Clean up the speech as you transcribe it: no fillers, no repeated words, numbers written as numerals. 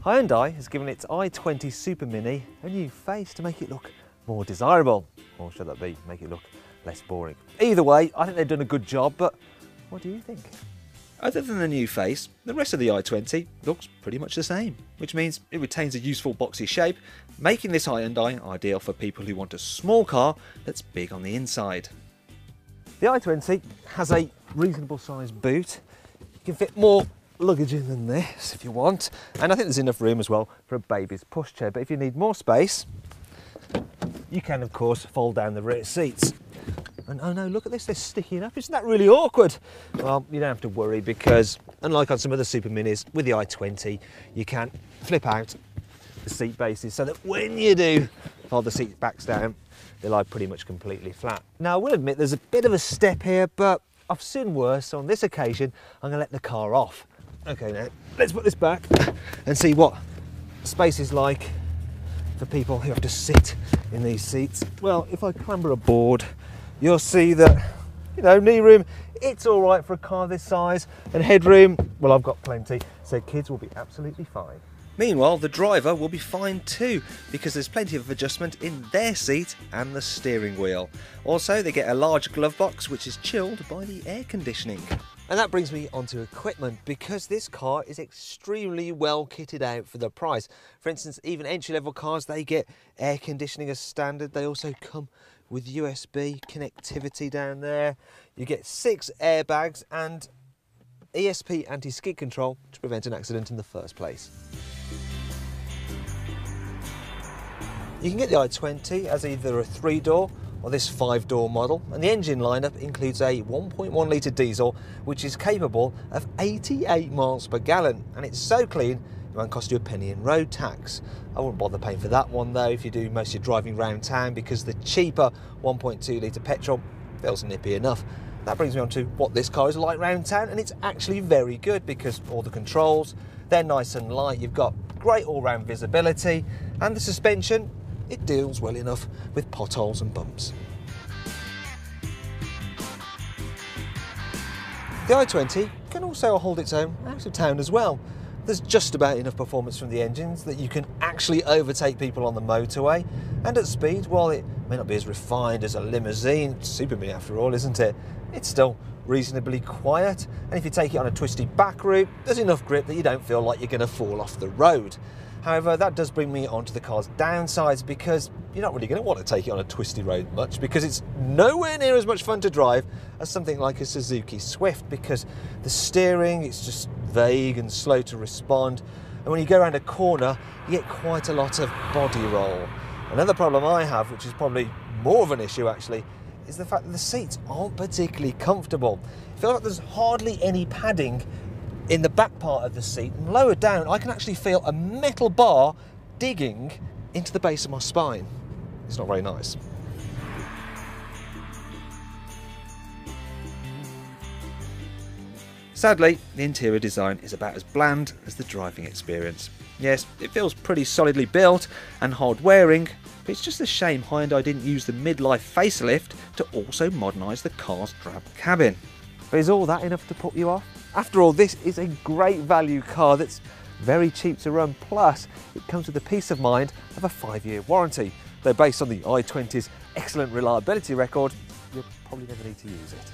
Hyundai has given its i20 Super Mini a new face to make it look more desirable, or should that be, make it look less boring. Either way, I think they've done a good job, but what do you think? Other than the new face, the rest of the i20 looks pretty much the same, which means it retains a useful boxy shape, making this Hyundai ideal for people who want a small car that's big on the inside. The i20 has a reasonable sized boot. You can fit more luggage in than this if you want, and I think there's enough room as well for a baby's pushchair, but if you need more space, you can of course fold down the rear seats. And oh no, look at this, they're sticking up. Isn't that really awkward? Well, you don't have to worry, because unlike on some other Super Minis, with the i20, you can flip out the seat bases so that when you do fold the seat backs down, they lie pretty much completely flat. Now, I will admit there's a bit of a step here, but I've seen worse, so on this occasion, I'm gonna let the car off. Okay, now, let's put this back and see what space is like for people who have to sit in these seats. Well, if I clamber aboard, you'll see that, you know, knee room, it's all right for a car this size, and headroom, well, I've got plenty, so kids will be absolutely fine. Meanwhile, the driver will be fine too, because there's plenty of adjustment in their seat and the steering wheel. Also, they get a large glove box which is chilled by the air conditioning. And that brings me onto equipment, because this car is extremely well kitted out for the price. For instance, even entry-level cars, they get air conditioning as standard. They also come with USB connectivity down there. You get 6 airbags and ESP anti-skid control to prevent an accident in the first place. You can get the i20 as either a 3-door or this 5-door model, and the engine lineup includes a 1.1 litre diesel which is capable of 88 miles per gallon, and it's so clean it won't cost you a penny in road tax. I wouldn't bother paying for that one though if you do most of your driving around town, because the cheaper 1.2 litre petrol feels nippy enough. That brings me on to what this car is like around town, and it's actually very good, because all the controls, they're nice and light, you've got great all-round visibility, and the suspension, it deals well enough with potholes and bumps. The i20 can also hold its own out of town as well. There's just about enough performance from the engines that you can actually overtake people on the motorway, and at speed, while it may not be as refined as a limousine, Super Mini after all, isn't it? It's still reasonably quiet, and if you take it on a twisty back route, there's enough grip that you don't feel like you're going to fall off the road. However, that does bring me on to the car's downsides, because you're not really going to want to take it on a twisty road much, because it's nowhere near as much fun to drive as something like a Suzuki Swift, because the steering, it's just vague and slow to respond, and when you go around a corner, you get quite a lot of body roll. Another problem I have, which is probably more of an issue actually, is the fact that the seats aren't particularly comfortable. I feel like there's hardly any padding in the back part of the seat, and lower down I can actually feel a metal bar digging into the base of my spine. It's not very nice. Sadly, the interior design is about as bland as the driving experience. Yes, it feels pretty solidly built and hard wearing, but it's just a shame Hyundai didn't use the midlife facelift to also modernise the car's drab cabin. But is all that enough to put you off? After all, this is a great value car that's very cheap to run, plus it comes with the peace of mind of a 5-year warranty. Though based on the i20's excellent reliability record, you'll probably never need to use it.